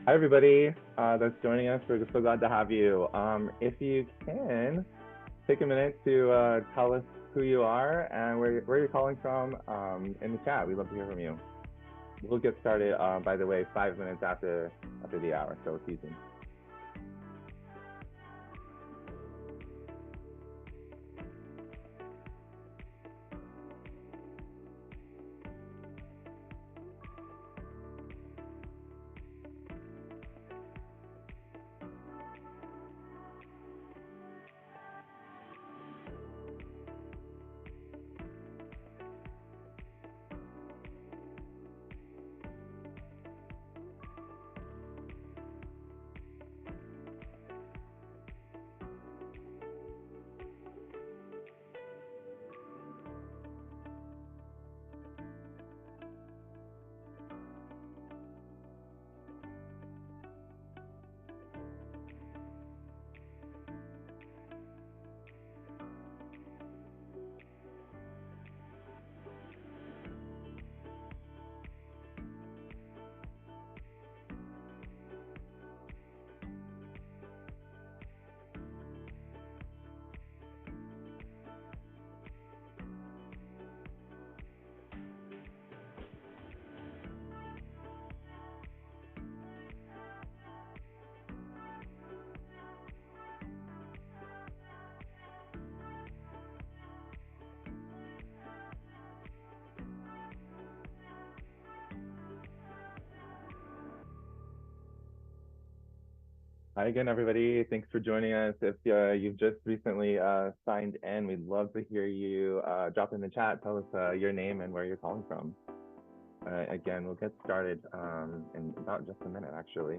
Hi, everybody that's joining us. We're so glad to have you. If you can, take a minute to tell us who you are and where you're calling from in the chat. We'd love to hear from you. We'll get started, by the way, 5 minutes after the hour, so it's easy. Hi again, everybody. Thanks for joining us. If you've just recently signed in, we'd love to hear you drop in the chat. Tell us your name and where you're calling from. Again, we'll get started in about just a minute, actually.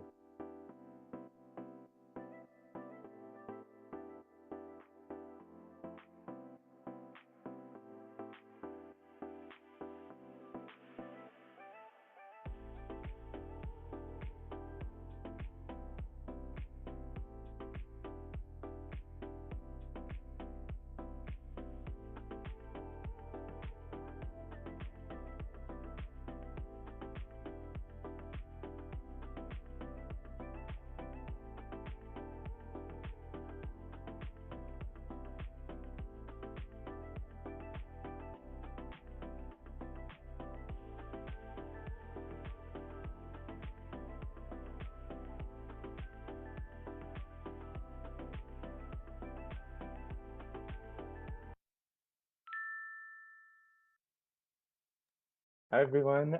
Hi, everyone.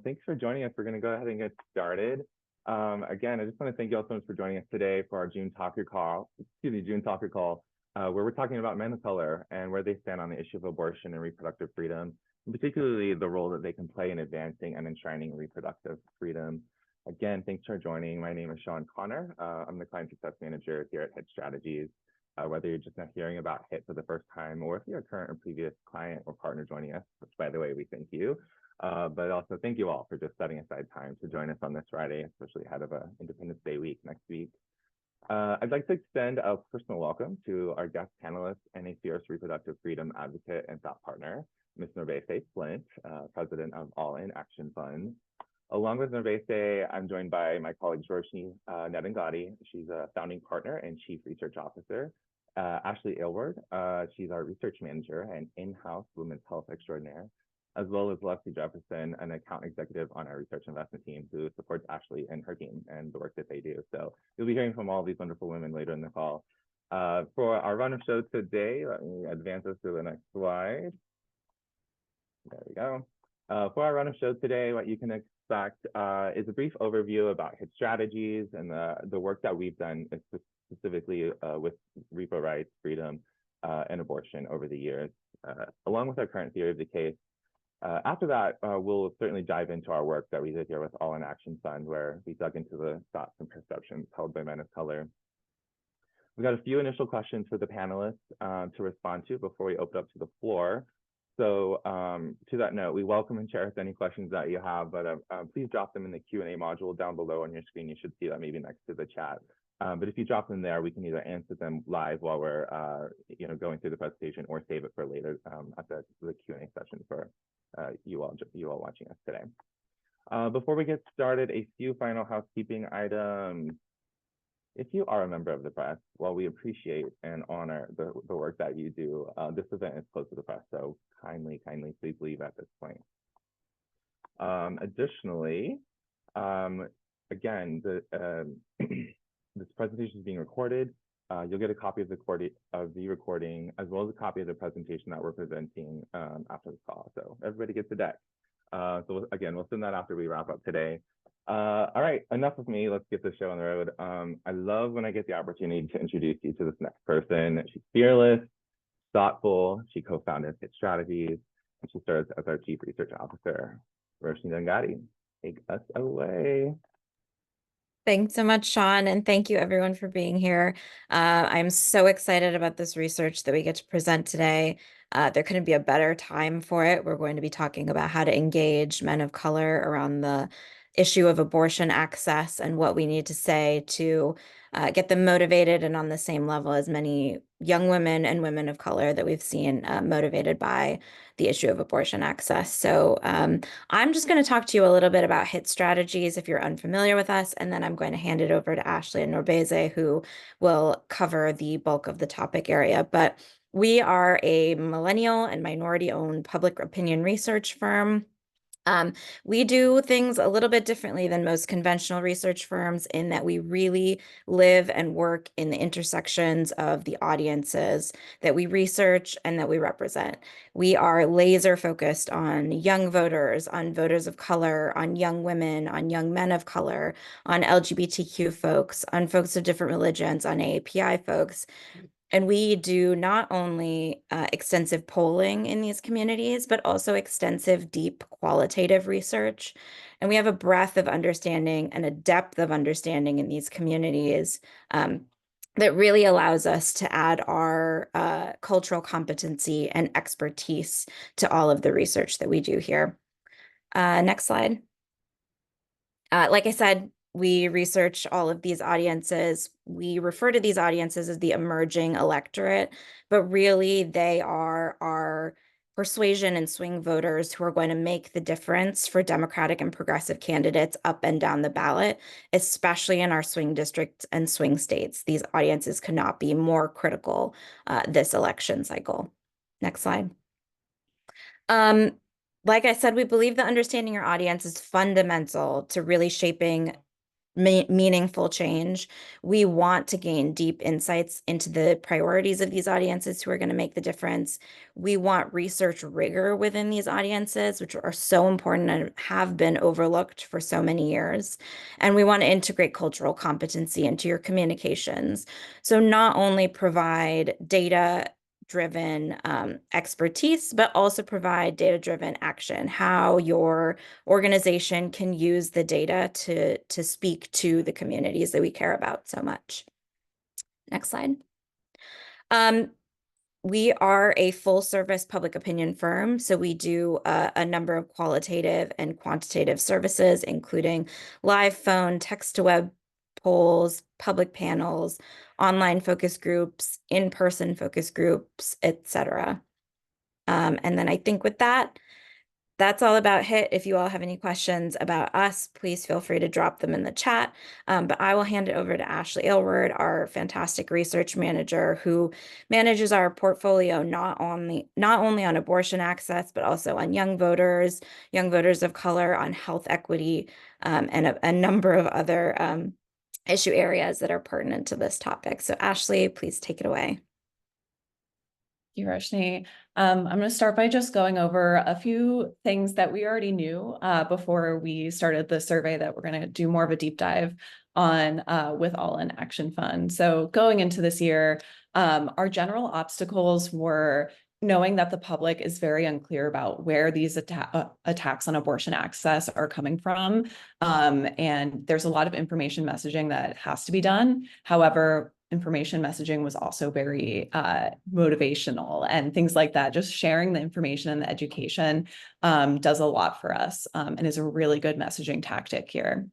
Thanks for joining us. We're going to go ahead and get started. Again, I just want to thank you all so much for joining us today for our June talker call, where we're talking about men of color and where they stand on the issue of abortion and reproductive freedom, and particularly the role that they can play in advancing and enshrining reproductive freedom. Again, thanks for joining. My name is Sean Connor. I'm the Client Success Manager here at HIT Strategies. Whether you're just now hearing about HIT for the first time, or if you're a current or previous client or partner joining us, which, by the way, we thank you. But also thank you all for just setting aside time to join us on this Friday, especially ahead of Independence Day week next week. I'd like to extend a personal welcome to our guest panelist and a fierce reproductive freedom advocate and thought partner, Ms. Nervese Flint, president of All In Action Fund. Along with Nervese, I'm joined by my colleague Roshni Nedangadi. She's a founding partner and chief research officer. Ashley Aylward, she's our research manager and in-house women's health extraordinaire, as well as Leslie Jefferson, an account executive on our research investment team who supports Ashley and her team and the work that they do. So you'll be hearing from all these wonderful women later in the call. For our run-of show today, let me advance us to the next slide. There we go. For our run-of show today, what you can expect is a brief overview about HIT strategies and the work that we've done specifically with repo rights, freedom, and abortion over the years, along with our current theory of the case. After that, we'll certainly dive into our work that we did here with All in Action Fund, where we dug into the thoughts and perceptions held by men of color. We got a few initial questions for the panelists to respond to before we open up to the floor. So to that note, we welcome and cherish any questions that you have, but please drop them in the Q&A module down below on your screen. You should see that maybe next to the chat. But if you drop them there, we can either answer them live while we're going through the presentation, or save it for later at the Q&A session for you all watching us today. Before we get started, a few final housekeeping items. If you are a member of the press, while we appreciate and honor the work that you do, this event is closed to the press, so kindly please leave at this point. Additionally, again, this presentation is being recorded. You'll get a copy of the recording as well as a copy of the presentation that we're presenting after this call. So everybody gets a deck. So again, we'll send that after we wrap up today. All right, enough of me. Let's get the show on the road. I love when I get the opportunity to introduce you to this next person. She's fearless, thoughtful. She co-founded Hit Strategies, and she serves as our Chief Research Officer. Roshni Dangati, take us away. Thanks so much, Sean, and thank you everyone for being here. I'm so excited about this research that we get to present today. There couldn't be a better time for it. We're going to be talking about how to engage men of color around the issue of abortion access and what we need to say to get them motivated and on the same level as many young women and women of color that we've seen motivated by the issue of abortion access. So I'm just going to talk to you a little bit about HIT strategies if you're unfamiliar with us, and then I'm going to hand it over to Ashley and Norbeze, who will cover the bulk of the topic area. But we are a millennial and minority-owned public opinion research firm. We do things a little bit differently than most conventional research firms in that we really live and work in the intersections of the audiences that we research and that we represent. We are laser focused on young voters, on voters of color, on young women, on young men of color, on LGBTQ folks, on folks of different religions, on AAPI folks. And we do not only extensive polling in these communities, but also extensive, deep qualitative research. And we have a breadth of understanding and a depth of understanding in these communities that really allows us to add our cultural competency and expertise to all of the research that we do here. Next slide. Like I said, we research all of these audiences. We refer to these audiences as the emerging electorate, but really they are our persuasion and swing voters who are going to make the difference for Democratic and progressive candidates up and down the ballot, especially in our swing districts and swing states. These audiences could not be more critical this election cycle. Next slide. Like I said, we believe that understanding your audience is fundamental to really shaping meaningful change. We want to gain deep insights into the priorities of these audiences who are going to make the difference. We want research rigor within these audiences, which are so important and have been overlooked for so many years. And we want to integrate cultural competency into your communications. So not only provide data-driven expertise, but also provide data-driven action, how your organization can use the data to speak to the communities that we care about so much. Next slide. We are a full-service public opinion firm, so we do a number of qualitative and quantitative services, including live phone, text-to-web polls, public panels, online focus groups, in-person focus groups, etc. And then I think with that, that's all about HIT. If you all have any questions about us, please feel free to drop them in the chat. But I will hand it over to Ashley Aylward, our fantastic research manager, who manages our portfolio not only on abortion access, but also on young voters of color, on health equity, and a number of other issue areas that are pertinent to this topic. So Ashley, please take it away. You, Roshni. I'm going to start by just going over a few things that we already knew before we started the survey that we're going to do more of a deep dive on with All In Action Fund. So going into this year, our general obstacles were knowing that the public is very unclear about where these attacks on abortion access are coming from. And there's a lot of information messaging that has to be done. However, information messaging was also very motivational and things like that. Just sharing the information and the education does a lot for us and is a really good messaging tactic here.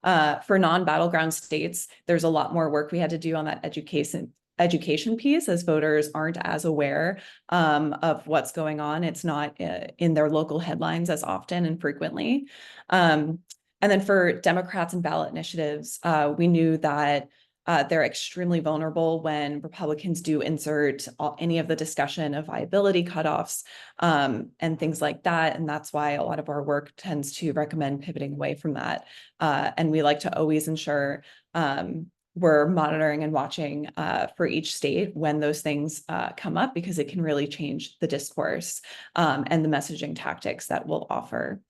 For non-battleground states, there's a lot more work we had to do on that education piece, as voters aren't as aware of what's going on. It's not in their local headlines as often and frequently. And then for Democrats and ballot initiatives, we knew that they're extremely vulnerable when Republicans do insert any of the discussion of viability cutoffs and things like that. And that's why a lot of our work tends to recommend pivoting away from that. And we like to always ensure we're monitoring and watching for each state when those things come up, because it can really change the discourse and the messaging tactics that we'll offer.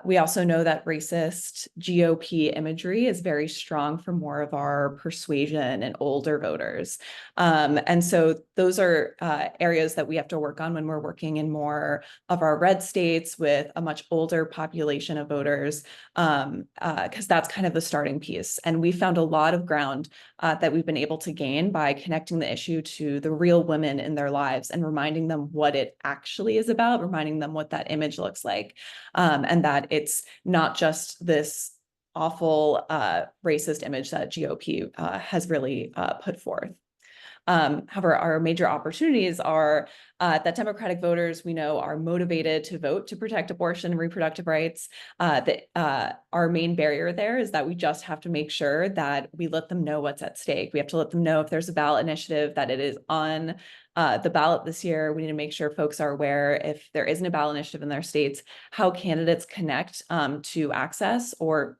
We also know that racist GOP imagery is very strong for more of our persuasion and older voters. And so those are areas that we have to work on when we're working in more of our red states with a much older population of voters, because that's kind of the starting piece. And we found a lot of ground that we've been able to gain by connecting the issue to the real women in their lives and reminding them what it actually is about, reminding them what that image looks like. And that it's not just this awful racist image that GOP has really put forth. However, our major opportunities are that Democratic voters, we know, are motivated to vote to protect abortion and reproductive rights. Our main barrier there is that we just have to make sure that we let them know what's at stake. We have to let them know if there's a ballot initiative, that it is on the ballot this year. We need to make sure folks are aware, if there isn't a ballot initiative in their states, how candidates connect to access or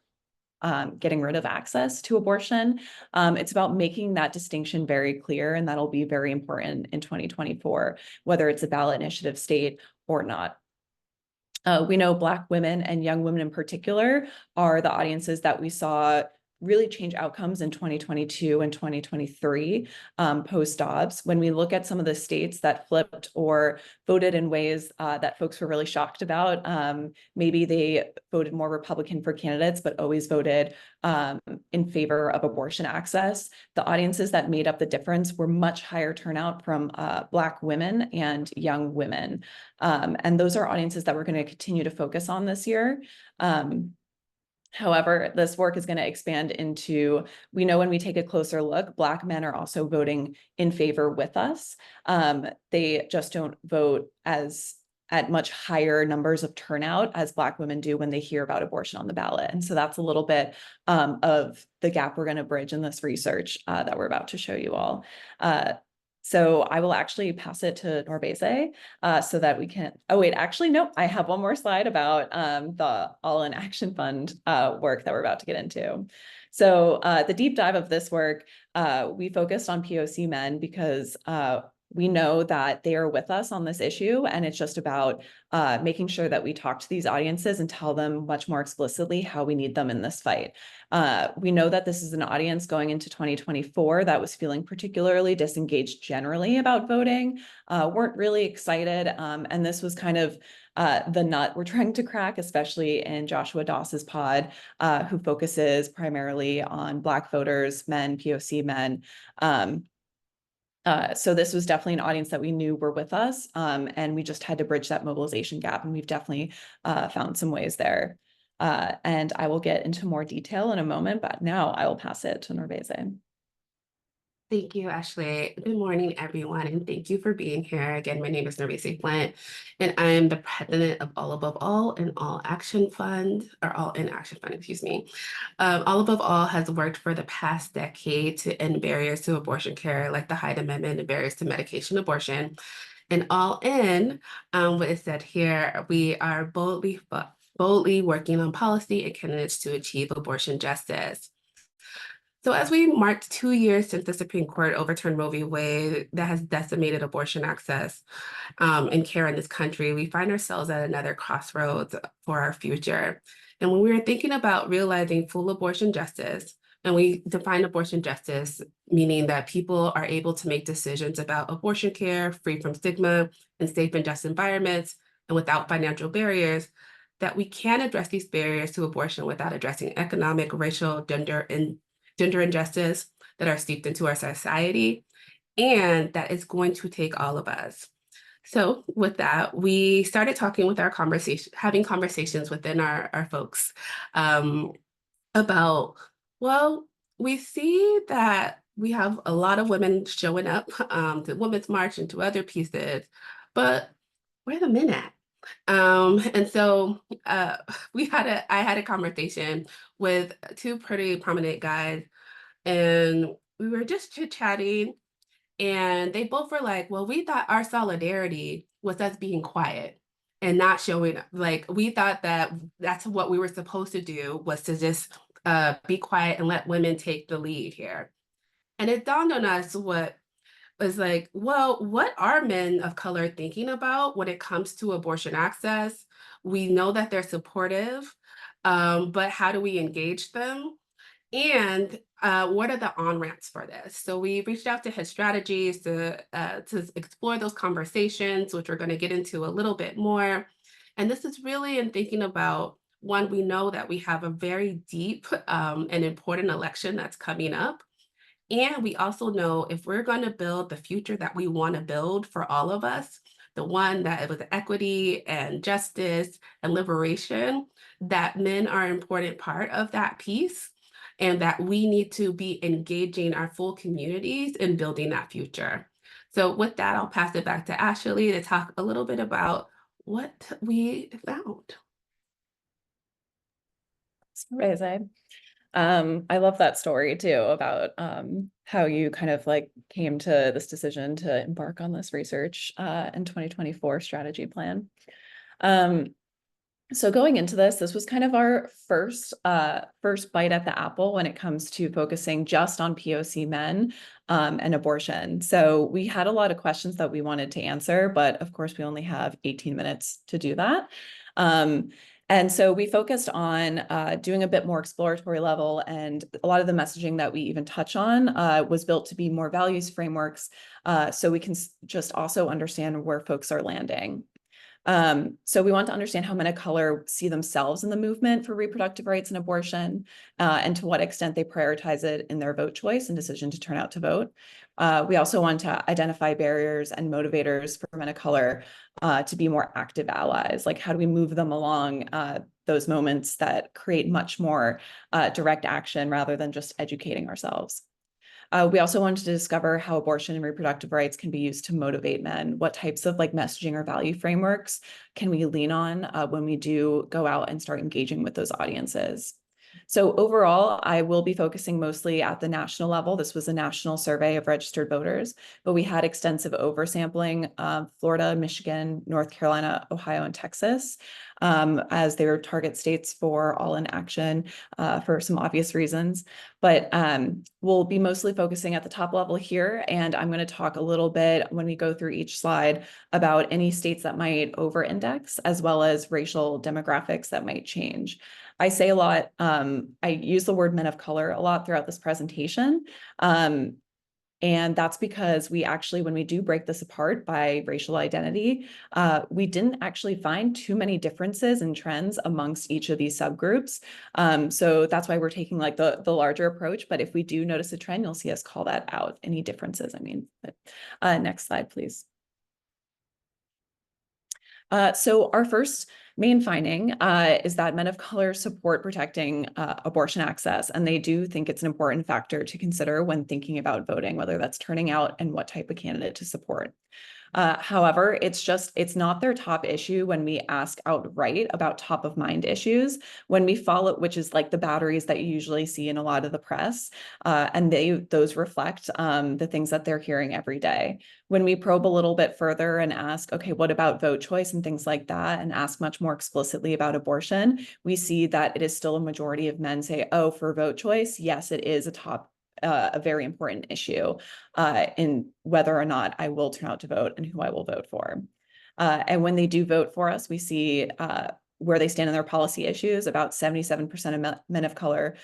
getting rid of access to abortion. It's about making that distinction very clear, and that'll be very important in 2024, whether it's a ballot initiative state or not. We know Black women and young women in particular are the audiences that we saw really change outcomes in 2022 and 2023 post-Dobbs. When we look at some of the states that flipped or voted in ways that folks were really shocked about, maybe they voted more Republican for candidates, but always voted in favor of abortion access. The audiences that made up the difference were much higher turnout from Black women and young women. And those are audiences that we're going to continue to focus on this year. However, this work is going to expand into, we know when we take a closer look, Black men are also voting in favor with us. They just don't vote at much higher numbers of turnout as Black women do when they hear about abortion on the ballot. And so that's a little bit of the gap we're going to bridge in this research that we're about to show you all. So I will actually pass it to Norbese so that we can, oh wait, actually, no, I have one more slide about the All in Action Fund work that we're about to get into. So the deep dive of this work, we focused on POC men because we know that they are with us on this issue, and it's just about making sure that we talk to these audiences and tell them much more explicitly how we need them in this fight. We know that this is an audience going into 2024 that was feeling particularly disengaged generally about voting, weren't really excited, and this was kind of the nut we're trying to crack, especially in Joshua Doss's pod, who focuses primarily on Black voters, men, POC men. So this was definitely an audience that we knew were with us, and we just had to bridge that mobilization gap, and we've definitely found some ways there. And I will get into more detail in a moment, but now I will pass it to Norbese. Thank you, Ashley. Good morning, everyone, and thank you for being here. Again, my name is Norbese Flint, and I am the president of All Above All and All Action Fund, or All in Action Fund, excuse me. All Above All has worked for the past decade to end barriers to abortion care, like the Hyde Amendment and barriers to medication abortion. And All In, what is said here, we are boldly working on policy and candidates to achieve abortion justice. So as we marked 2 years since the Supreme Court overturned Roe v. Wade that has decimated abortion access and care in this country, we find ourselves at another crossroads for our future. And when we were thinking about realizing full abortion justice, and we define abortion justice, meaning that people are able to make decisions about abortion care free from stigma in safe and just environments and without financial barriers, that we can address these barriers to abortion without addressing economic, racial, gender injustice that are steeped into our society, and that is going to take all of us. So with that, we started talking with having conversations within our folks about, well, we see that we have a lot of women showing up to Women's March and to other pieces, but where are the men at? And so I had a conversation with two pretty prominent guys, and we were just chit-chatting, and they both were like, well, we thought our solidarity was us being quiet and not showing up. Like, we thought that that's what we were supposed to do, was to just be quiet and let women take the lead here. And it dawned on us what was like, well, what are men of color thinking about when it comes to abortion access? We know that they're supportive, but how do we engage them? And what are the on-ramps for this? So we reached out to his strategies to explore those conversations, which we're going to get into a little bit more. And this is really in thinking about, one, we know that we have a very deep and important election that's coming up. And we also know, if we're going to build the future that we want to build for all of us, the one that with equity and justice and liberation, that men are an important part of that piece, and that we need to be engaging our full communities in building that future. So with that, I'll pass it back to Ashley to talk a little bit about what we found. Amazing. I love that story too, about how you kind of like came to this decision to embark on this research in 2024 strategy plan. So going into this was kind of our first bite at the apple when it comes to focusing just on POC men and abortion. So we had a lot of questions that we wanted to answer, but of course we only have 18 minutes to do that. And so we focused on doing a bit more exploratory level, and a lot of the messaging that we even touch on was built to be more values frameworks, so we can just also understand where folks are landing. So we want to understand how men of color see themselves in the movement for reproductive rights and abortion, and to what extent they prioritize it in their vote choice and decision to turn out to vote. We also want to identify barriers and motivators for men of color to be more active allies. Like, how do we move them along those moments that create much more direct action rather than just educating ourselves? We also wanted to discover how abortion and reproductive rights can be used to motivate men. What types of like messaging or value frameworks can we lean on when we do go out and start engaging with those audiences? So overall, I will be focusing mostly at the national level. This was a national survey of registered voters, but we had extensive oversampling of Florida, Michigan, North Carolina, Ohio, and Texas as they were target states for All in Action for some obvious reasons. But we'll be mostly focusing at the top level here, and I'm going to talk a little bit when we go through each slide about any states that might over-index, as well as racial demographics that might change. I say a lot, I use the word men of color a lot throughout this presentation. And that's because we actually, when we do break this apart by racial identity, we didn't actually find too many differences and trends amongst each of these subgroups. So that's why we're taking like the larger approach. But if we do notice a trend, you'll see us call that out, any differences, I mean. But, next slide, please. So our first main finding is that men of color support protecting abortion access, and they do think it's an important factor to consider when thinking about voting, whether that's turning out and what type of candidate to support. However, it's not their top issue when we ask outright about top of mind issues, when we follow, which is like the batteries that you usually see in a lot of the press, and those reflect the things that they're hearing every day. When we probe a little bit further and ask, okay, what about vote choice and things like that, and ask much more explicitly about abortion, we see that it is still a majority of men say, oh, for vote choice, yes, it is a very important issue in whether or not I will turn out to vote and who I will vote for. And when they do vote for us, we see where they stand in their policy issues. About 77% of men of color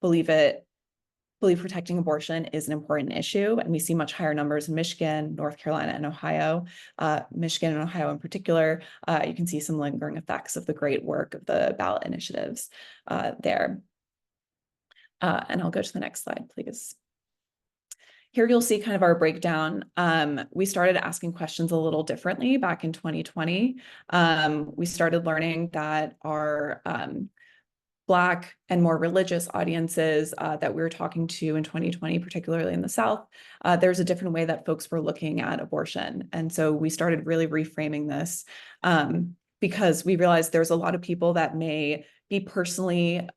believe protecting abortion is an important issue. And we see much higher numbers in Michigan, North Carolina, and Ohio. Michigan and Ohio in particular, you can see some lingering effects of the great work of the ballot initiatives there. And I'll go to the next slide, please. Here you'll see kind of our breakdown. We started asking questions a little differently back in 2020. We started learning that our Black and more religious audiences that we were talking to in 2020, particularly in the South, there's a different way that folks were looking at abortion. And so we started really reframing this because we realized there's a lot of people that may personally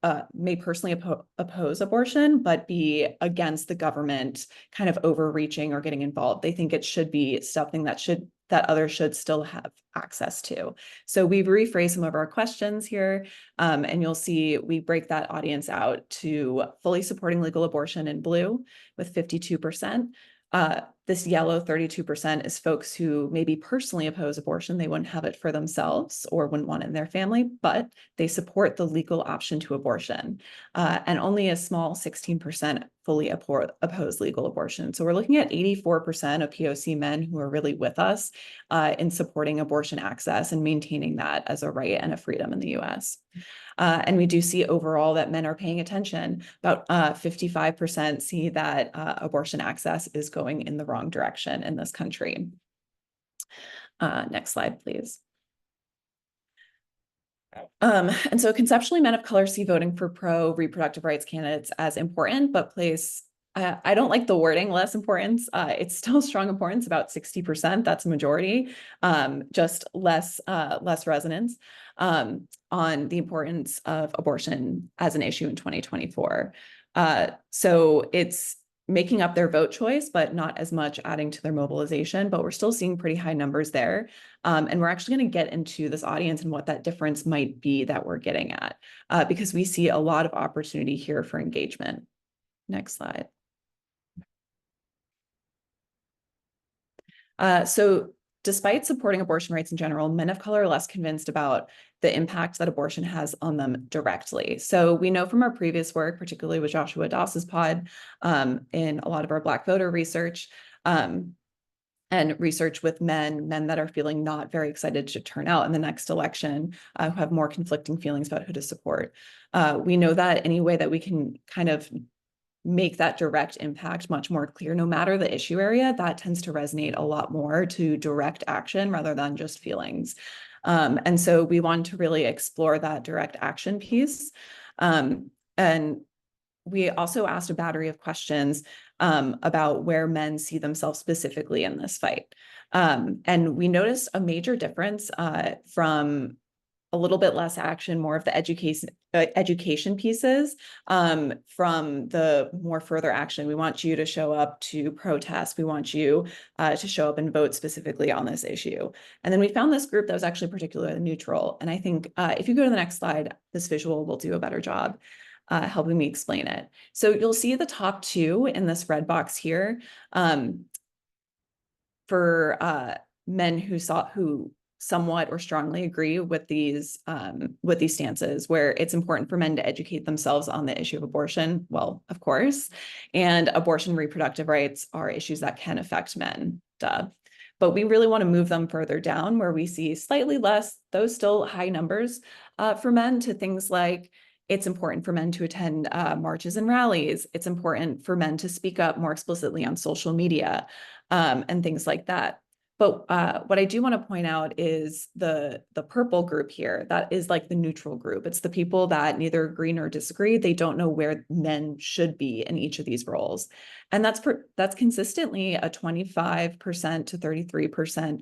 oppose abortion, but be against the government kind of overreaching or getting involved. They think it should be something that others should still have access to. So we've rephrased some of our questions here, and you'll see we break that audience out to fully supporting legal abortion in blue with 52%. This yellow 32% is folks who maybe personally oppose abortion. They wouldn't have it for themselves or wouldn't want it in their family, but they support the legal option to abortion. And only a small 16% fully oppose legal abortion. So we're looking at 84% of POC men who are really with us in supporting abortion access and maintaining that as a right and a freedom in the US. And we do see overall that men are paying attention. About 55% see that abortion access is going in the wrong direction in this country. Next slide, please. And so conceptually, men of color see voting for pro-reproductive rights candidates as important, but place, I don't like the wording less importance. It's still strong importance, about 60%, that's a majority, just less resonance on the importance of abortion as an issue in 2024. So it's making up their vote choice, but not as much adding to their mobilization, but we're still seeing pretty high numbers there. And we're actually going to get into this audience and what that difference might be that we're getting at, because we see a lot of opportunity here for engagement. Next slide. So despite supporting abortion rights in general, men of color are less convinced about the impact that abortion has on them directly. So we know from our previous work, particularly with Joshua Doss's pod, in a lot of our Black voter research, and research with men that are feeling not very excited to turn out in the next election, who have more conflicting feelings about who to support. We know that any way that we can kind of make that direct impact much more clear, no matter the issue area, that tends to resonate a lot more to direct action rather than just feelings. And so we want to really explore that direct action piece. And we also asked a battery of questions about where men see themselves specifically in this fight. And we noticed a major difference from a little bit less action, more of the education pieces, from the more further action. We want you to show up to protest. We want you to show up and vote specifically on this issue. And then we found this group that was actually particularly neutral. And I think if you go to the next slide, this visual will do a better job helping me explain it. So you'll see the top two in this red box here for men who somewhat or strongly agree with these stances, where it's important for men to educate themselves on the issue of abortion. Well, of course, and abortion and reproductive rights are issues that can affect men, duh. But we really want to move them further down, where we see slightly less, though still high numbers for men, to things like it's important for men to attend marches and rallies. It's important for men to speak up more explicitly on social media and things like that. But what I do want to point out is the purple group here. That is like the neutral group. It's the people that neither agree nor disagree. They don't know where men should be in each of these roles. And that's consistently a 25% to 33%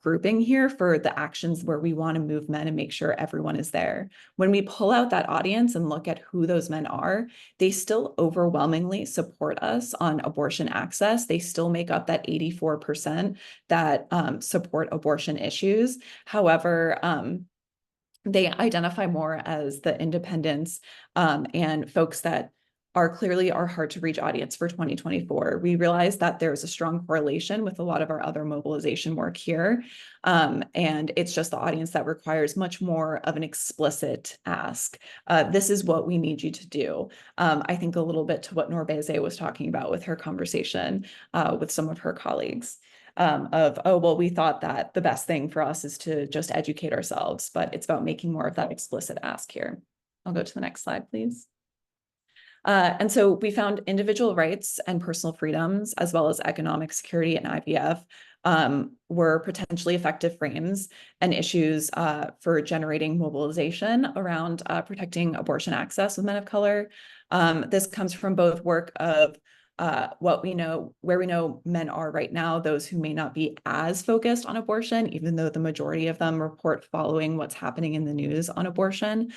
grouping here for the actions where we want to move men and make sure everyone is there. When we pull out that audience and look at who those men are, they still overwhelmingly support us on abortion access. They still make up that 84% that support abortion issues. However, they identify more as the independents and folks that are clearly our hard to reach audience for 2024. We realize that there's a strong correlation with a lot of our other mobilization work here. And it's just the audience that requires much more of an explicit ask. This is what we need you to do. I think a little bit to what Norbeze was talking about with her conversation with some of her colleagues. Oh, well, we thought that the best thing for us is to just educate ourselves, but it's about making more of that explicit ask here. I'll go to the next slide, please. And so we found individual rights and personal freedoms, as well as economic security and IVF, were potentially effective frames and issues for generating mobilization around protecting abortion access with men of color. This comes from both work of what we know, where we know men are right now, those who may not be as focused on abortion, even though the majority of them report following what's happening in the news on abortion.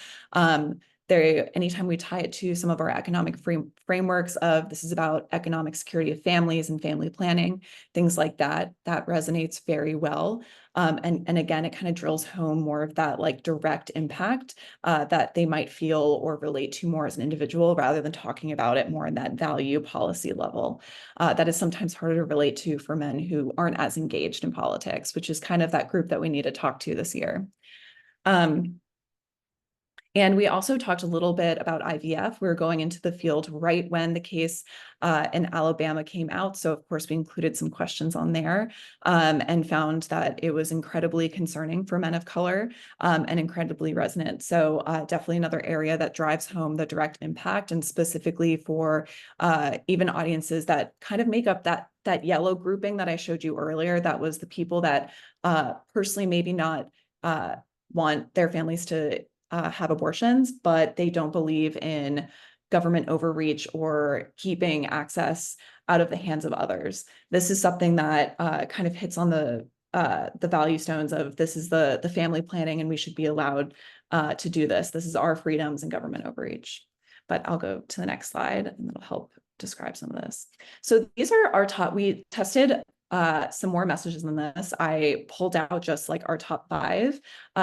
Anytime we tie it to some of our economic frameworks of this is about economic security of families and family planning, things like that, that resonates very well. And again, it kind of drills home more of that like direct impact that they might feel or relate to more as an individual, rather than talking about it more in that value policy level. That is sometimes harder to relate to for men who aren't as engaged in politics, which is kind of that group that we need to talk to this year. And we also talked a little bit about IVF. We were going into the field right when the case in Alabama came out. So of course, we included some questions on there and found that it was incredibly concerning for men of color and incredibly resonant. So definitely another area that drives home the direct impact, and specifically for even audiences that kind of make up that yellow grouping that I showed you earlier. That was the people that personally maybe not want their families to have abortions, but they don't believe in government overreach or keeping access out of the hands of others. This is something that kind of hits on the value stones of this is the family planning, and we should be allowed to do this. This is our freedoms and government overreach. But I'll go to the next slide, and that'll help describe some of this. So these are our top. We tested some more messages than this. I pulled out just like our top 5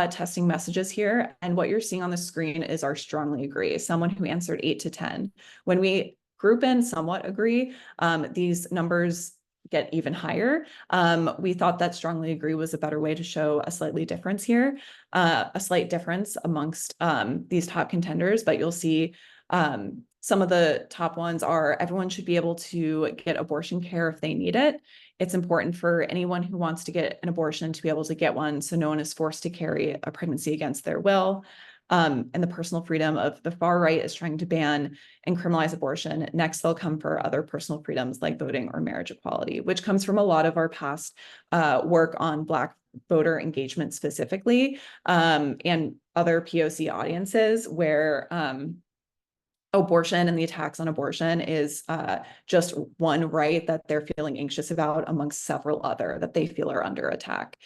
testing messages here. And what you're seeing on the screen is our strongly agree, someone who answered 8 to 10. When we group in somewhat agree, these numbers get even higher. We thought that strongly agree was a better way to show a slight difference here, a slight difference amongst these top contenders, but you'll see some of the top ones are everyone should be able to get abortion care if they need it. It's important for anyone who wants to get an abortion to be able to get one, so no one is forced to carry a pregnancy against their will. And the personal freedom of the far right is trying to ban and criminalize abortion. Next, they'll come for other personal freedoms like voting or marriage equality, which comes from a lot of our past work on Black voter engagement specifically, and other POC audiences where abortion and the attacks on abortion is just one right that they're feeling anxious about amongst several other that they feel are under attack.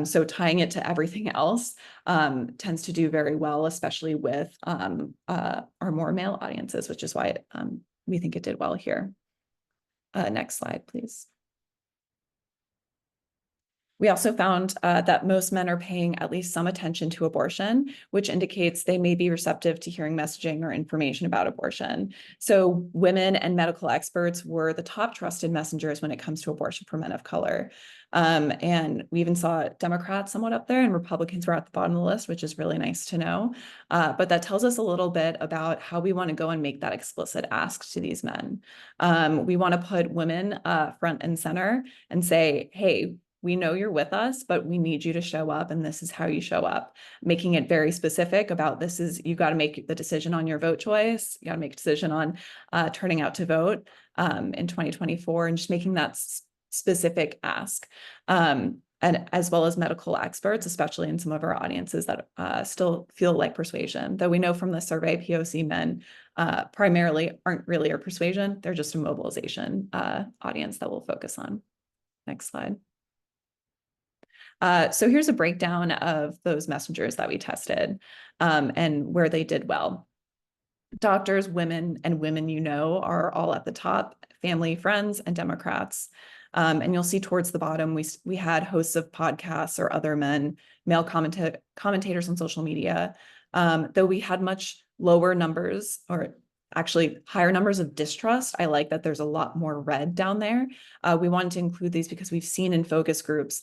So tying it to everything else tends to do very well, especially with our more male audiences, which is why we think it did well here. Next slide, please. We also found that most men are paying at least some attention to abortion, which indicates they may be receptive to hearing messaging or information about abortion. So women and medical experts were the top trusted messengers when it comes to abortion for men of color. And we even saw Democrats somewhat up there, and Republicans were at the bottom of the list, which is really nice to know. But that tells us a little bit about how we want to go and make that explicit ask to these men. We want to put women front and center and say, hey, we know you're with us, but we need you to show up, and this is how you show up. Making it very specific about this is, you got to make the decision on your vote choice. You got to make a decision on turning out to vote in 2024, and just making that specific ask. And as well as medical experts, especially in some of our audiences that still feel like persuasion. Though we know from the survey, POC men primarily aren't really our persuasion. They're just a mobilization audience that we'll focus on. Next slide. So here's a breakdown of those messengers that we tested and where they did well. Doctors, women, and women you know are all at the top, family, friends, and Democrats. And you'll see towards the bottom, we had hosts of podcasts or other men, male commentators on social media, though we had much lower numbers, or actually higher numbers of distrust. I like that there's a lot more red down there. We wanted to include these because we've seen in focus groups,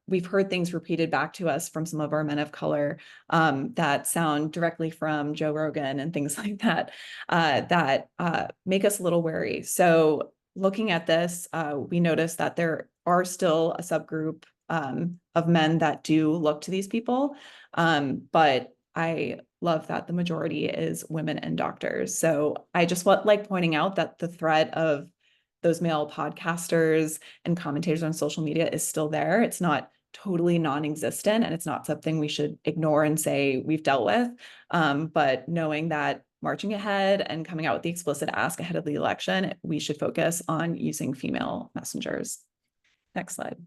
we've heard things repeated back to us from some of our men of color that sound directly from Joe Rogan and things like that, that make us a little wary. So looking at this, we noticed that there are still a subgroup of men that do look to these people, but I love that the majority is women and doctors. So I just like pointing out that the threat of those male podcasters and commentators on social media is still there. It's not totally non-existent, and it's not something we should ignore and say we've dealt with. But knowing that marching ahead and coming out with the explicit ask ahead of the election, we should focus on using female messengers. Next slide.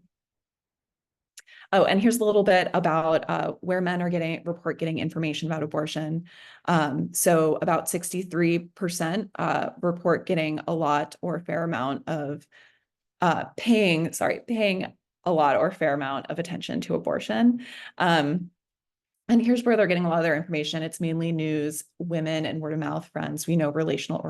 Oh, and here's a little bit about where men are getting information about abortion. So about 63% report getting a lot or a fair amount of paying a lot or fair amount of attention to abortion. And here's where they're getting a lot of their information. It's mainly news, women, and word of mouth friends. We know relational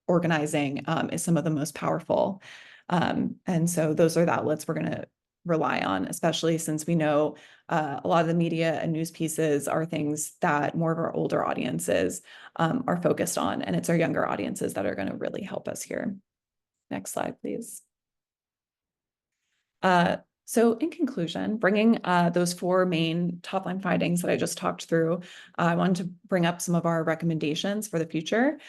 organizing is some of the most powerful. And so those are the outlets we're going to rely on, especially since we know a lot of the media and news pieces are things that more of our older audiences are focused on. And it's our younger audiences that are going to really help us here. Next slide, please. So in conclusion, bringing those 4 main top-line findings that I just talked through, I wanted to bring up some of our recommendations for the future.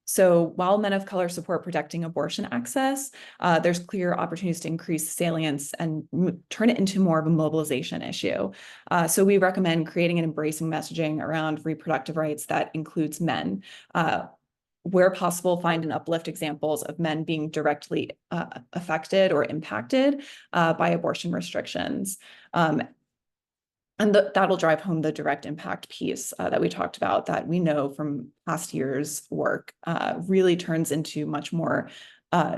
So while men of color support protecting abortion access, there's clear opportunities to increase salience and turn it into more of a mobilization issue. So we recommend creating and embracing messaging around reproductive rights that includes men. Where possible, find and uplift examples of men being directly affected or impacted by abortion restrictions. And that'll drive home the direct impact piece that we talked about, that we know from past years' work really turns into much more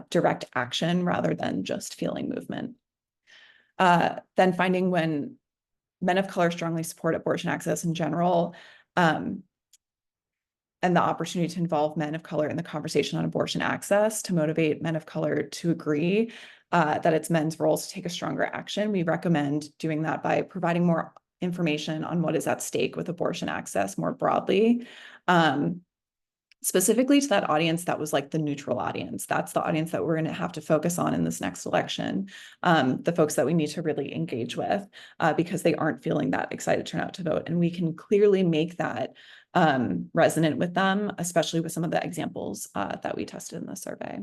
direct action rather than just feeling movement. Then finding when men of color strongly support abortion access in general, and the opportunity to involve men of color in the conversation on abortion access to motivate men of color to agree that it's men's roles to take a stronger action. We recommend doing that by providing more information on what is at stake with abortion access more broadly, specifically to that audience that was like the neutral audience. That's the audience that we're going to have to focus on in this next election, the folks that we need to really engage with because they aren't feeling that excited to turn out to vote. And we can clearly make that resonant with them, especially with some of the examples that we tested in the survey.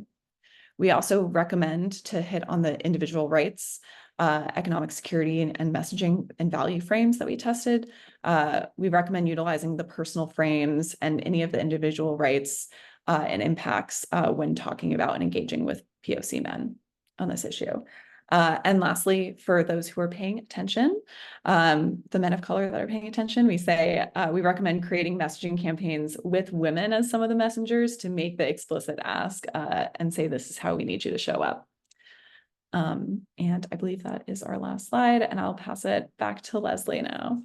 We also recommend to hit on the individual rights, economic security, and messaging and value frames that we tested. We recommend utilizing the personal frames and any of the individual rights and impacts when talking about and engaging with POC men on this issue. And lastly, for those who are paying attention, the men of color that are paying attention, we recommend creating messaging campaigns with women as some of the messengers to make the explicit ask and say, this is how we need you to show up. And I believe that is our last slide, and I'll pass it back to Leslie now.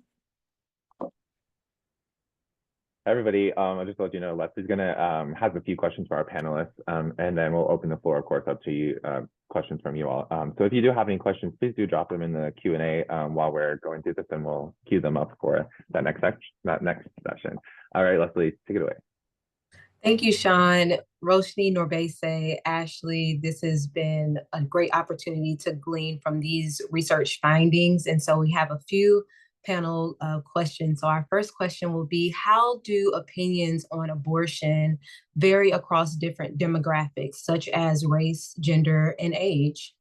Hi, everybody. I'll just let you know, Leslie's gonna have a few questions for our panelists, and then we'll open the floor, of course, up to you, questions from you all. So if you do have any questions, please do drop them in the Q&A while we're going through this, and we'll queue them up for that next session. All right, Leslie, take it away. Thank you, Sean, Roshni, Norbese, Ashley. This has been a great opportunity to glean from these research findings. And so we have a few panel questions. So our first question will be, how do opinions on abortion vary across different demographics, such as race, gender, and age?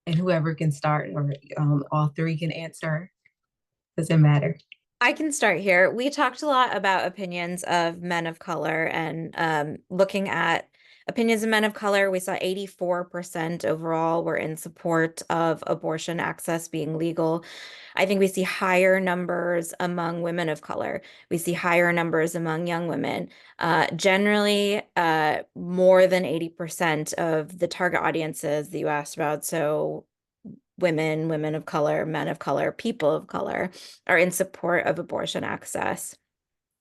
And whoever can start, or all 3 can answer. Doesn't matter. I can start here. We talked a lot about opinions of men of color, and looking at opinions of men of color, we saw 84% overall were in support of abortion access being legal. I think we see higher numbers among women of color. We see higher numbers among young women. Generally, more than 80% of the target audiences that you asked about, so women, women of color, men of color, people of color, are in support of abortion access.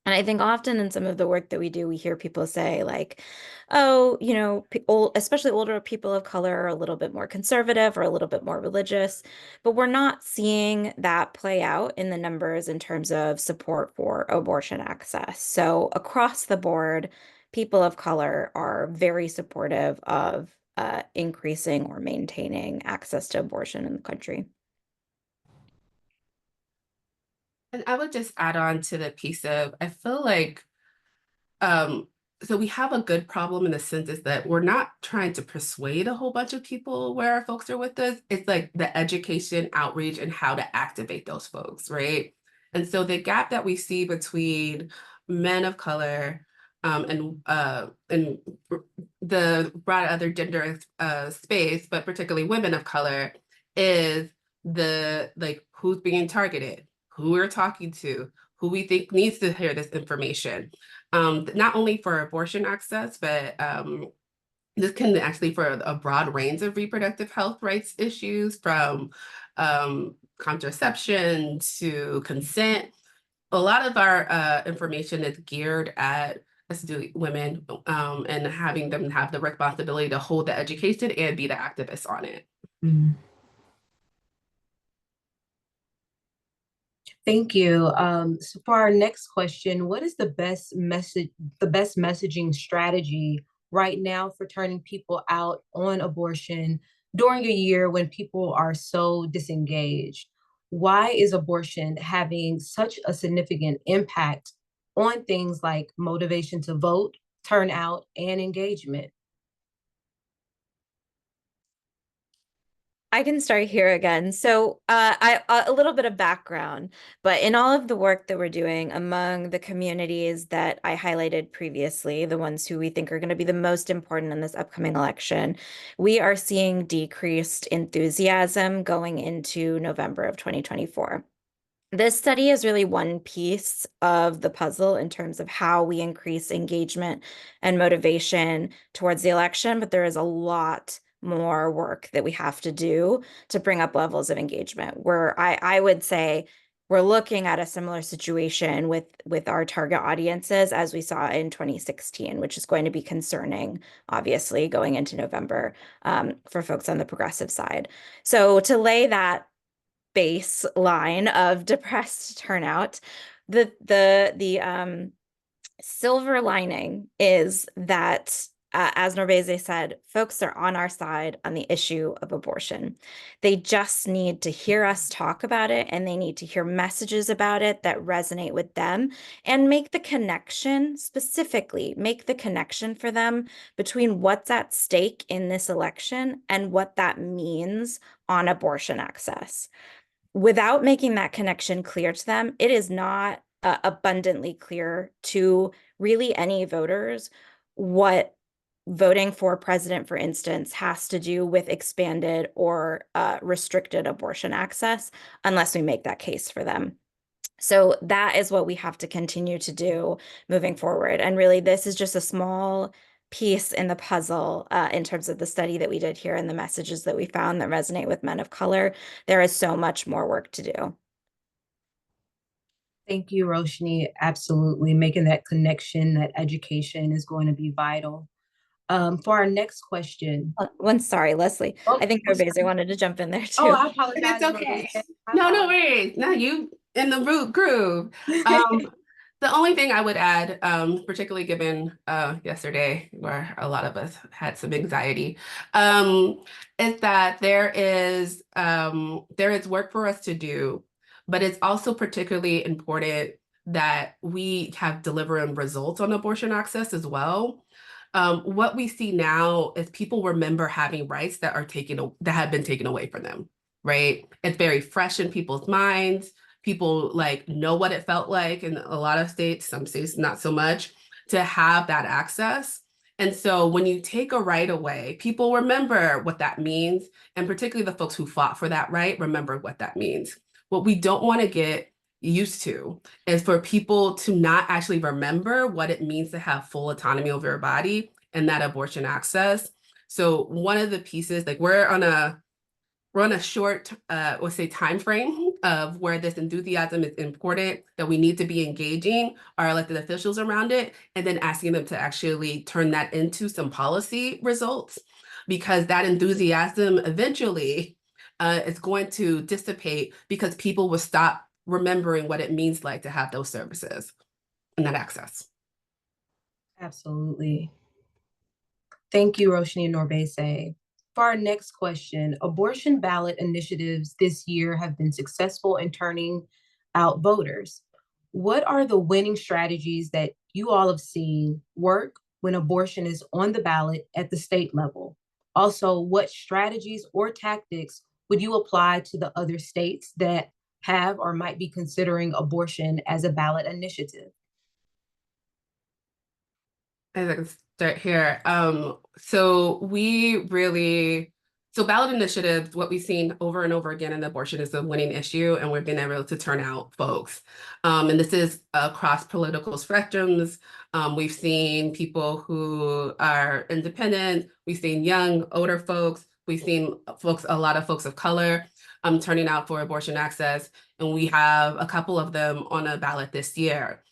And I think often in some of the work that we do, we hear people say like, oh, you know, especially older people of color are a little bit more conservative or a little bit more religious, but we're not seeing that play out in the numbers in terms of support for abortion access. So across the board, people of color are very supportive of increasing or maintaining access to abortion in the country. And I would just add on to the piece of, I feel like so we have a good problem in the sense is that we're not trying to persuade a whole bunch of people where our folks are with us. It's like the education, outreach, and how to activate those folks, right? And so the gap that we see between men of color and the broad other gender space, but particularly women of color, is the like who's being targeted, who we're talking to, who we think needs to hear this information. Not only for abortion access, but this can actually for a broad range of reproductive health rights issues, from contraception to consent. A lot of our information is geared at astute women and having them have the responsibility to hold the education and be the activists on it. Mm. Thank you. So for our next question, what is the best messaging strategy right now for turning people out on abortion during a year when people are so disengaged? Why is abortion having such a significant impact on things like motivation to vote, turnout, and engagement? I can start here again. So a little bit of background, but in all of the work that we're doing among the communities that I highlighted previously, the ones who we think are going to be the most important in this upcoming election, we are seeing decreased enthusiasm going into November of 2024. This study is really one piece of the puzzle in terms of how we increase engagement and motivation towards the election, but there is a lot more work that we have to do to bring up levels of engagement. Where I would say we're looking at a similar situation with our target audiences as we saw in 2016, which is going to be concerning, obviously, going into November for folks on the progressive side. So to lay that baseline of depressed turnout, the silver lining is that, as Norbeze said, folks are on our side on the issue of abortion. They just need to hear us talk about it, and they need to hear messages about it that resonate with them and make the connection, specifically make the connection for them between what's at stake in this election and what that means on abortion access. Without making that connection clear to them, it is not abundantly clear to really any voters what voting for president, for instance, has to do with expanded or restricted abortion access unless we make that case for them. So that is what we have to continue to do moving forward. And really, this is just a small piece in the puzzle in terms of the study that we did here and the messages that we found that resonate with men of color. There is so much more work to do. Thank you, Roshni. Absolutely. Making that connection, that education is going to be vital. For our next question. Sorry, Leslie. Oh, I think Norbeze wanted to jump in there too. Oh, I apologize. It's okay. Norbeze. No worries. No, you in the root groove. The only thing I would add, particularly given yesterday, where a lot of us had some anxiety, is that there is work for us to do, but it's also particularly important that we have delivering results on abortion access as well. What we see now is people remember having rights that have been taken away from them, right? It's very fresh in people's minds. People like know what it felt like in a lot of states, some states not so much, to have that access. And so when you take a right away, people remember what that means. And particularly the folks who fought for that right, remember what that means. What we don't want to get used to is for people to not actually remember what it means to have full autonomy over your body and that abortion access. So one of the pieces, like we're on a short, let's say, time frame of where this enthusiasm is important, that we need to be engaging our elected officials around it, and then asking them to actually turn that into some policy results, because that enthusiasm eventually is going to dissipate because people will stop remembering what it means like to have those services and that access. Absolutely. Thank you, Roshni and Norbeze. For our next question, abortion ballot initiatives this year have been successful in turning out voters. What are the winning strategies that you all have seen work when abortion is on the ballot at the state level? Also, what strategies or tactics would you apply to the other states that have or might be considering abortion as a ballot initiative? I can start here. So ballot initiatives, what we've seen over and over again in abortion is a winning issue, and we've been able to turn out folks. And this is across political spectrums. We've seen people who are independent. We've seen young, older folks. We've seen a lot of folks of color turning out for abortion access. And we have a couple of them on a ballot this year.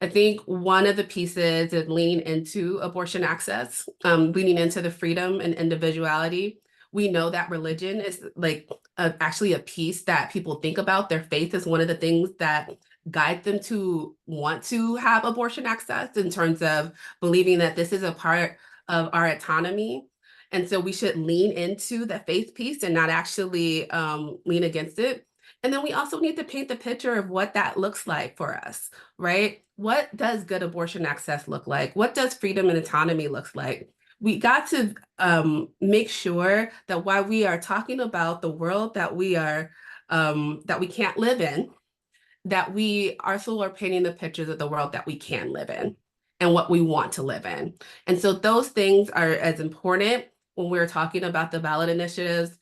I think one of the pieces is leaning into abortion access, leaning into the freedom and individuality. We know that religion is like actually a piece that people think about. Their faith is one of the things that guide them to want to have abortion access in terms of believing that this is a part of our autonomy. And so we should lean into the faith piece and not actually lean against it. And then we also need to paint the picture of what that looks like for us, right? What does good abortion access look like? What does freedom and autonomy look like? We got to make sure that while we are talking about the world that we can't live in, that we also are painting the pictures of the world that we can live in and what we want to live in. And so those things are as important when we're talking about the ballot initiatives.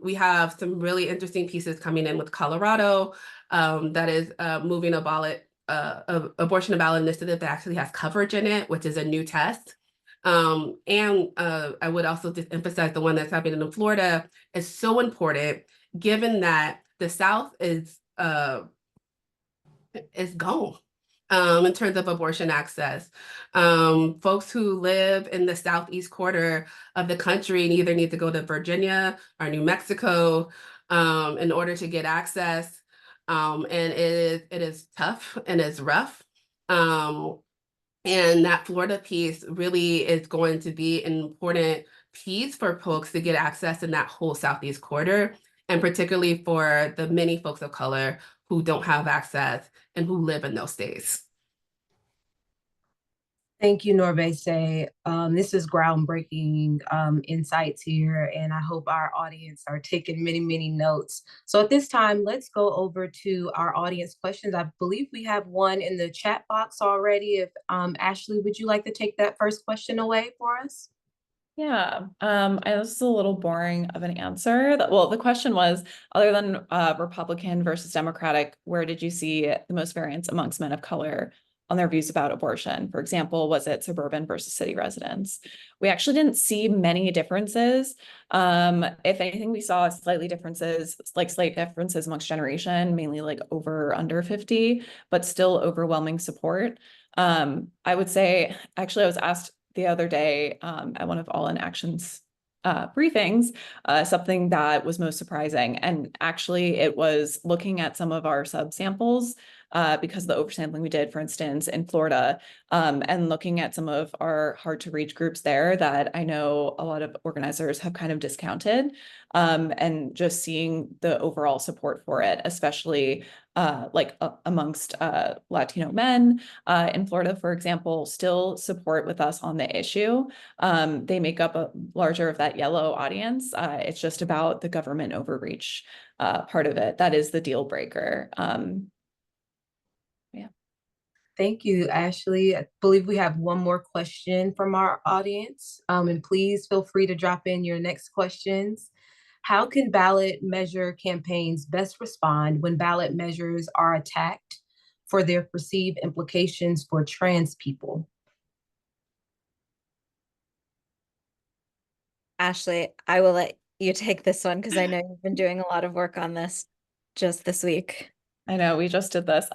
We have some really interesting pieces coming in with Colorado that is moving abortion ballot initiative that actually has coverage in it, which is a new test. And I would also just emphasize the one that's happening in Florida is so important, given that the South is gone in terms of abortion access. Folks who live in the southeast quarter of the country either need to go to Virginia or New Mexico in order to get access. And it is tough and it's rough. And that Florida piece really is going to be an important piece for folks to get access in that whole southeast quarter, and particularly for the many folks of color who don't have access and who live in those states. Thank you, Norbese. This is groundbreaking insights here, and I hope our audience are taking many, many notes. So at this time, let's go over to our audience questions. I believe we have one in the chat box already. If Ashley, would you like to take that first question away for us? Yeah, this is a little boring of an answer. Well, the question was, other than Republican versus Democratic, where did you see the most variance amongst men of color on their views about abortion? For example, was it suburban versus city residents? We actually didn't see many differences. If anything, we saw slight differences amongst generation, mainly like over or under 50, but still overwhelming support. I would say, actually, I was asked the other day at one of All in Action's briefings, something that was most surprising. And actually, it was looking at some of our subsamples because of the oversampling we did, for instance, in Florida, and looking at some of our hard to reach groups there that I know a lot of organizers have kind of discounted, and just seeing the overall support for it, especially amongst Latino men in Florida, for example, still support with us on the issue. They make up a larger of that yellow audience. It's just about the government overreach part of it. That is the deal breaker. Yeah. Thank you, Ashley. I believe we have one more question from our audience. And please feel free to drop in your next questions. How can ballot measure campaigns best respond when ballot measures are attacked for their perceived implications for trans people? Ashley, I will let you take this one because I know you've been doing a lot of work on this just this week. I know, we just did this.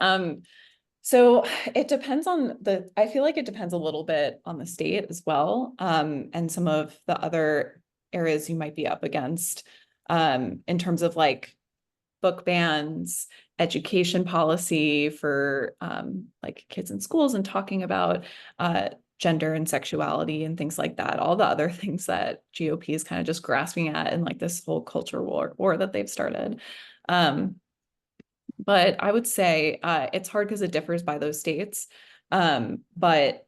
So it depends I feel like it depends a little bit on the state as well, and some of the other areas you might be up against, in terms of like book bans, education policy for like kids in schools, and talking about gender and sexuality and things like that. All the other things that GOP is kind of just grasping at in like this whole culture war that they've started. But I would say it's hard because it differs by those states. But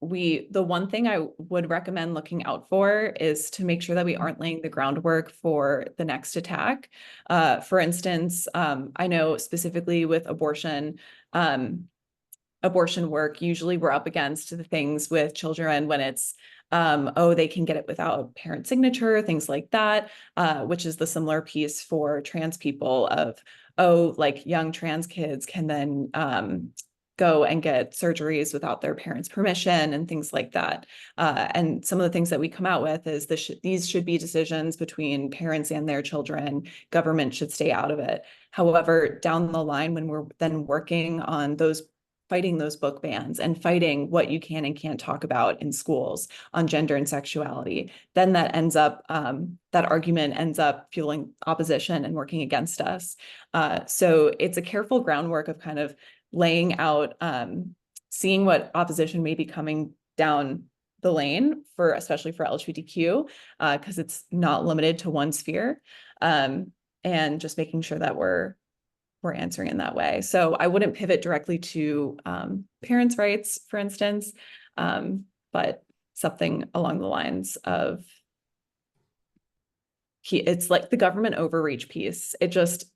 the one thing I would recommend looking out for is to make sure that we aren't laying the groundwork for the next attack. For instance, I know specifically with abortion work, usually we're up against the things with children when it's, oh, they can get it without parent signature, things like that, which is the similar piece for trans people of, oh, like young trans kids can then go and get surgeries without their parents' permission and things like that. And some of the things that we come out with is these should be decisions between parents and their children. Government should stay out of it. However, down the line, when we're then working on fighting those book bans and fighting what you can and can't talk about in schools on gender and sexuality, then that argument ends up fueling opposition and working against us. So it's a careful groundwork of kind of laying out, seeing what opposition may be coming down the lane for, especially for LGBTQ, because it's not limited to one sphere, and just making sure that we're answering in that way. So I wouldn't pivot directly to parents' rights, for instance, but something along the lines of it's like the government overreach piece.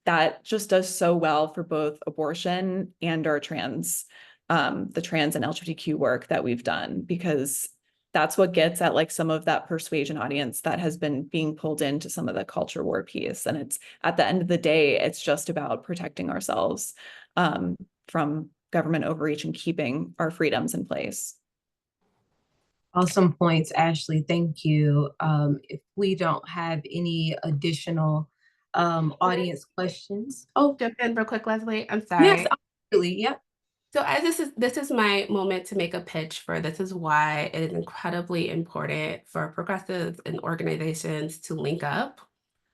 That just does so well for both abortion and our the trans and LGBTQ work that we've done, because that's what gets at like some of that persuasion audience that has been being pulled into some of the culture war piece. And it's at the end of the day, it's just about protecting ourselves from government overreach and keeping our freedoms in place. Awesome points, Ashley. Thank you. If we don't have any additional audience questions. Oh, Jump in real quick, Leslie. I'm sorry. yes, absolutely. Yep. So as this is my moment to make a pitch for this is why it is incredibly important for progressives and organizations to link up.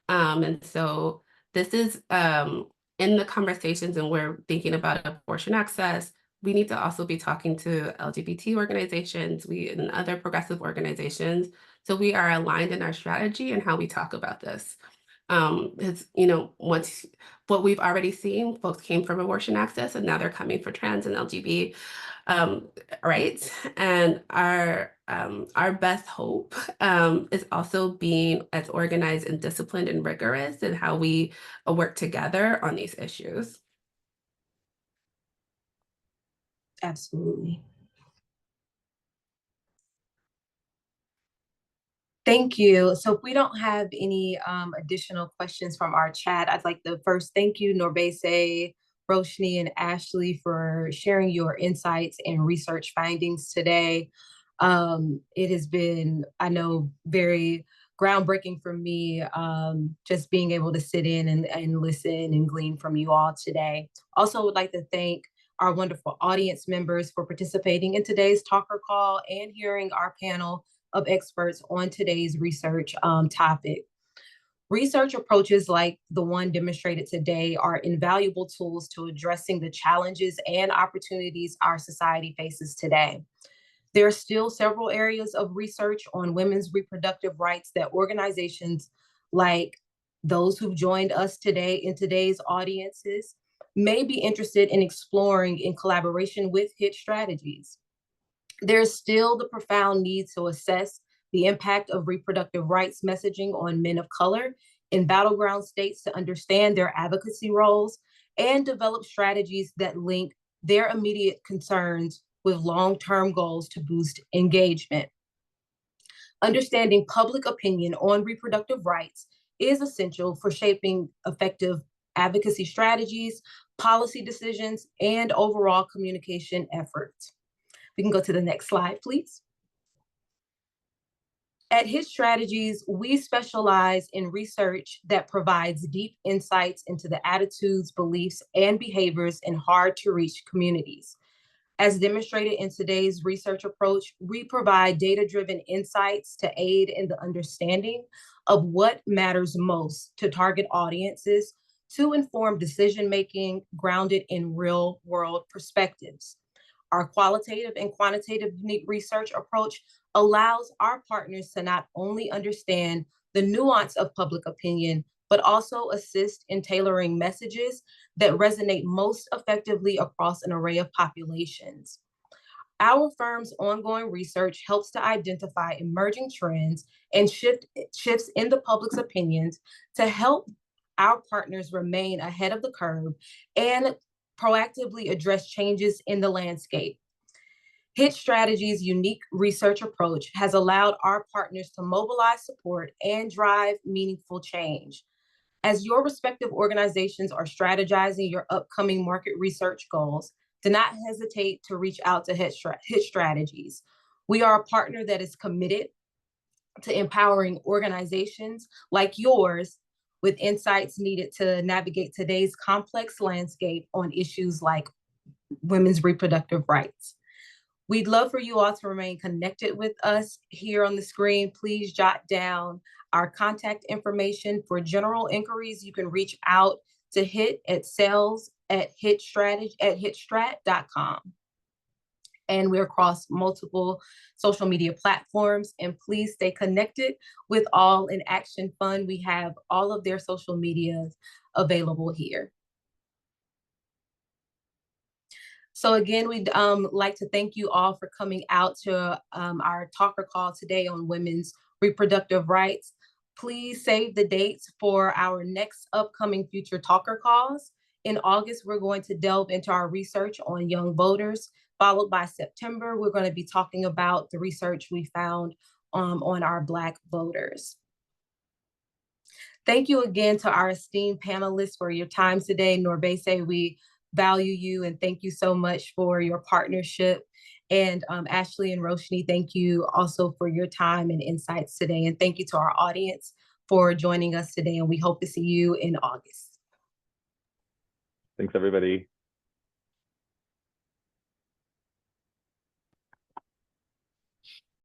And so this is in the conversations and we're thinking about abortion access, we need to also be talking to LGBT organizations, and other progressive organizations. So we are aligned in our strategy and how we talk about this. It's, once what we've already seen, folks came from abortion access and now they're coming for trans and LGBT rights. And our best hope is also being as organized and disciplined and rigorous in how we work together on these issues. Absolutely. Thank you. So if we don't have any additional questions from our chat, I'd like to first thank you, Norbese, Roshni, and Ashley for sharing your insights and research findings today. It has been, I know, very groundbreaking for me, just being able to sit in and listen and glean from you all today. Also would like to thank our wonderful audience members for participating in today's talker call and hearing our panel of experts on today's research topic. Research approaches like the one demonstrated today are invaluable tools to addressing the challenges and opportunities our society faces today. There are still several areas of research on women's reproductive rights that organizations like those who've joined us today in today's audiences may be interested in exploring in collaboration with HIT strategies. There's still the profound need to assess the impact of reproductive rights messaging on men of color in battleground states to understand their advocacy roles and develop strategies that link their immediate concerns with long-term goals to boost engagement. Understanding public opinion on reproductive rights is essential for shaping effective advocacy strategies, policy decisions, and overall communication efforts. We can go to the next slide, please. At HIT Strategies, we specialize in research that provides deep insights into the attitudes, beliefs, and behaviors in hard-to-reach communities. As demonstrated in today's research approach, we provide data-driven insights to aid in the understanding of what matters most to target audiences to inform decision-making grounded in real-world perspectives. Our qualitative and quantitative unique research approach allows our partners to not only understand the nuance of public opinion, but also assist in tailoring messages that resonate most effectively across an array of populations. Our firm's ongoing research helps to identify emerging trends and shifts in the public's opinions to help our partners remain ahead of the curve and proactively address changes in the landscape. Hit Strategy's unique research approach has allowed our partners to mobilize support and drive meaningful change. As your respective organizations are strategizing your upcoming market research goals, do not hesitate to reach out to Hit Strategies. We are a partner that is committed to empowering organizations like yours with insights needed to navigate today's complex landscape on issues like women's reproductive rights. We'd love for you all to remain connected with us here on the screen. Please jot down our contact information. For general inquiries, you can reach out to Hit at sales@hitstrat.com. And we're across multiple social media platforms. And please stay connected with All in Action Fund. We have all of their social medias available here. So again, we'd like to thank you all for coming out to our talker call today on women's reproductive rights. Please save the dates for our next upcoming future talker calls. In August, we're going to delve into our research on young voters, followed by September, we're going to be talking about the research we found on our Black voters. Thank you again to our esteemed panelists for your time today. Norbese, we value you and thank you so much for your partnership. And Ashley and Roshni, thank you also for your time and insights today. And thank you to our audience for joining us today. And we hope to see you in August. Thanks, everybody.